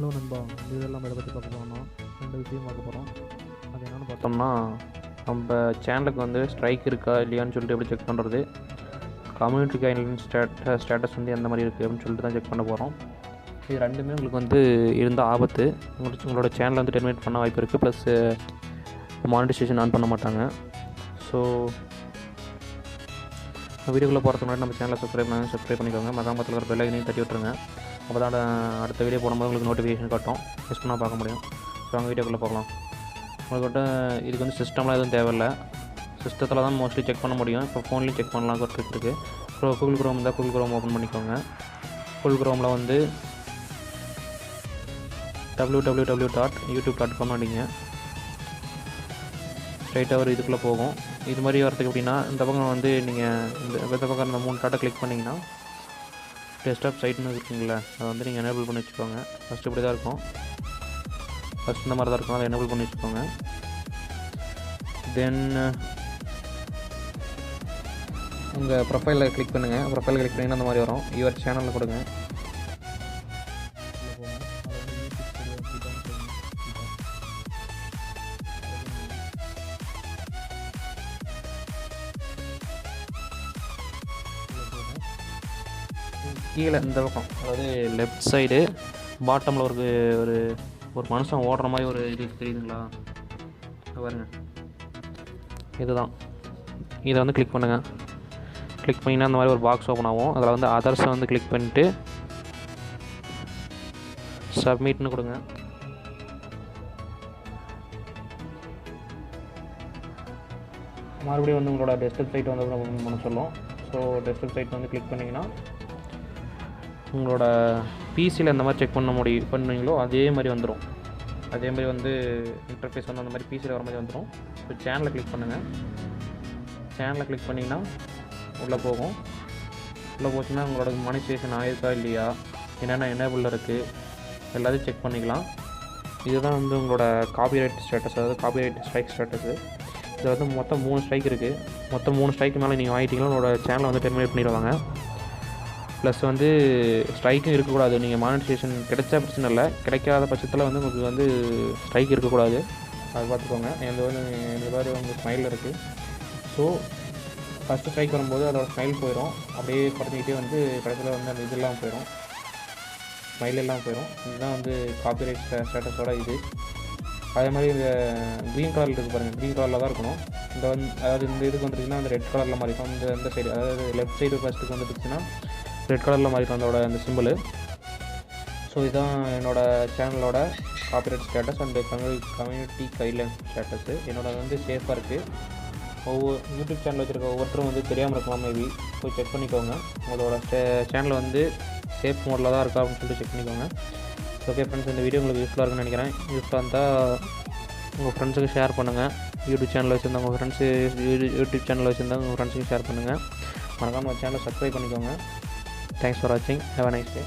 Hello நண்பா, இந்த வீடியோவில் நம்ம இதை பற்றி பார்க்க போகிறோம்னா 2 விஷயம் பார்க்க போகிறோம். அது என்னென்னு பார்த்தோம்னா, நம்ம சேனலுக்கு வந்து ஸ்ட்ரைக் இருக்கா இல்லையான்னு சொல்லிட்டு எப்படி செக் பண்ணுறது, கம்யூனிட்டி கைட்லைன் ஸ்டேட்டஸ் வந்து எந்த மாதிரி இருக்குது அப்படின்னு சொல்லிட்டு தான் செக் பண்ண போகிறோம். இது ரெண்டுமே உங்களுக்கு வந்து இருந்த ஆபத்து. உங்களோட சேனலை வந்து டெர்மினேட் பண்ண வாய்ப்பு இருக்குது. ப்ளஸ் மானிட்டைசேஷன் ஆன் பண்ண மாட்டாங்க. ஸோ வீடியோக்குள்ளே போகிறதுக்கு முன்னாடி நம்ம சேனலை சப்ஸ்கிரைப் பண்ணிக்கோங்க. மகாமத்தில் இருக்கிற பெல் ஐக்கனையும் தட்டி விட்டுருங்க. அப்போ தான் அடுத்த வீடியோ போடும்போது உங்களுக்கு நோட்டிஃபிகேஷன் காட்டும், மிஸ் பண்ணால் பார்க்க முடியும். ஸோ அவங்க வீடியோக்குள்ளே போகலாம். உங்கள்கிட்ட இதுக்கு வந்து சிஸ்டம்லாம் எதுவும் தேவையில்லை. சிஸ்டத்தில் தான் மோஸ்ட்லி செக் பண்ண முடியும். இப்போ ஃபோன்லேயும் செக் பண்ணலாம் ஒரு ட்ரிக் இருக்குது. ஸோ கூகுள் குரோம் இருந்தால் கூகுள் குரோம் ஓப்பன் பண்ணிக்கோங்க. கூகுள் குரோமில் வந்து www.youtube.com அடிங்க. ஸ்ட்ரைட்டாக ஒரு இதுக்குள்ளே போகும். இது மாதிரி வரதுக்கு எப்படின்னா, இந்த பக்கம் வந்து நீங்கள் இந்த பக்கம் இந்த 3 டாட்டை கிளிக் பண்ணிங்கன்னா டெஸ்க்டாப் சைட்னு இருக்குங்களா, அதை வந்து நீங்கள் எனேபிள் பண்ணி வச்சுக்கோங்க. ஃபஸ்ட்டு இப்படி தான் இருக்கும். ஃபஸ்ட் இந்த மாதிரி தான் இருக்கும். அதை எனேபிள் பண்ணி வச்சுக்கோங்க. தென் உங்கள் ப்ரொஃபைலில் கிளிக் பண்ணுங்கள். ப்ரொஃபைல் கிளிக் பண்ணிங்கன்னா அந்த மாதிரி வரும். யுவர் சேனலில் கொடுங்க. கீழே இந்த பக்கம், அதாவது லெஃப்ட் சைடு பாட்டமில் ஒரு ஒரு ஒரு மனுஷன் ஓடுற மாதிரி ஒரு இது தெரியுதுங்களா, பாருங்க, இதுதான். இதை வந்து கிளிக் பண்ணுங்கள். கிளிக் பண்ணிங்கன்னா அந்த மாதிரி ஒரு பாக்ஸ் ஓப்பன் ஆகும். அதில் வந்து அதர்ஸை வந்து கிளிக் பண்ணிவிட்டு சப்மிட்னு கொடுங்க. மறுபடியும் வந்து உங்களோட டெஸ்க்டாப் சைட் வந்து ஓப்பன் பண்ண சொல்லும். ஸோ டெஸ்க்டாப் சைட் வந்து கிளிக் பண்ணிங்கன்னா உங்களோட பிசியில் எந்த மாதிரி செக் பண்ணுவீங்களோ அதே மாதிரி வந்துடும். அதே மாதிரி வந்து இன்டர்ஃபேஸ் வந்து அந்த மாதிரி பிசியில் வர மாதிரி வந்துடும். ஸோ சேனலை கிளிக் பண்ணுங்கள். சேனலை கிளிக் பண்ணிங்கன்னா உள்ளே போகும். உள்ளே போச்சுன்னா உங்களோட மானிட்டைசேஷன் ஆகிருக்கா இல்லையா, என்னென்ன எனேபிளில் இருக்குது எல்லாத்தையும் செக் பண்ணிக்கலாம். இதுதான் வந்து உங்களோட காப்பிரைட் ஸ்டேட்டஸ், அதாவது காப்பிரைட் ஸ்ட்ரைக் ஸ்டேட்டஸு. இதில் வந்து மொத்தம் 3 ஸ்ட்ரைக் இருக்குது. மொத்தம் 3 ஸ்ட்ரைக்கு மேலே நீங்கள் வாங்கிட்டீங்கன்னா உங்களோட சேனலை வந்து டெர்மினேட் பண்ணிடுவாங்க. ப்ளஸ் வந்து ஸ்ட்ரைக்கும் இருக்கக்கூடாது. நீங்கள் மானிட்டைசேஷன் கிடைச்சா பிரச்சனை இல்லை, கிடைக்காத பட்சத்தில் வந்து உங்களுக்கு வந்து ஸ்ட்ரைக் இருக்கக்கூடாது. அது பார்த்துக்கோங்க. இந்த மாதிரி உங்கள் ஸ்மைல் இருக்குது. ஸோ ஃபஸ்ட்டு ஸ்ட்ரைக் வரும்போது அதோட ஸ்மைல் போயிடும். அப்படியே குறைஞ்சிக்கிட்டே வந்து கடைசியில் வந்து அந்த இதெல்லாம் போயிடும், ஸ்மைல் எல்லாம் போயிடும். இதுதான் வந்து காப்பிரைட் ஸ்டேட்டஸோட இது. அதே மாதிரி இந்த க்ரீன் கலரில் இருக்குது பாருங்கள், க்ரீன் கலரில் தான் இருக்கணும். இந்த வந்து அதாவது இந்த இதுக்கு வந்துருச்சுன்னா அந்த ரெட் கலரில் மாதிரி இருக்கும். இந்த சைடு, அதாவது லெஃப்ட் சைடு ஃபஸ்ட்டுக்கு வந்துருச்சுன்னா ரெட் கலரில் மாதிரி இருக்கும் அதோட அந்த சிம்பிள். ஸோ இதுதான் என்னோடய சேனலோட copyright status and community guideline status. என்னோட வந்து சேஃபாக இருக்குது. ஒவ்வொரு யூடியூப் சேனல் வச்சுருக்க ஒவ்வொருத்தரும் வந்து தெரியாமல் இருக்கலாம், மேபி போய் செக் பண்ணிக்கோங்க. உங்களோட சேனல் வந்து சேஃப் மோடில் தான் இருக்கா அப்படின்னு சொல்லிட்டு செக் பண்ணிக்கோங்க. ஓகே ஃப்ரெண்ட்ஸ், இந்த வீடியோ உங்களுக்கு யூஸ்ஃபுல்லாக இருக்குன்னு நினைக்கிறேன். யூஸ்ஃபுல்லாக இருந்தால் உங்கள் ஃப்ரெண்ட்ஸுக்கு ஷேர் பண்ணுங்கள். யூடியூப் சேனல் வச்சுருந்தா உங்கள் ஃப்ரெண்ட்ஸு யூடியூப் சேனல் வச்சுருந்தா உங்கள் ஃப்ரெண்ட்ஸுக்கு ஷேர் பண்ணுங்கள். மறக்காமல் சேனலை சப்ஸ்கிரைப் பண்ணிக்கோங்க. தேங்க்ஸ் ஃபார் வாட்சிங். Have a nice day.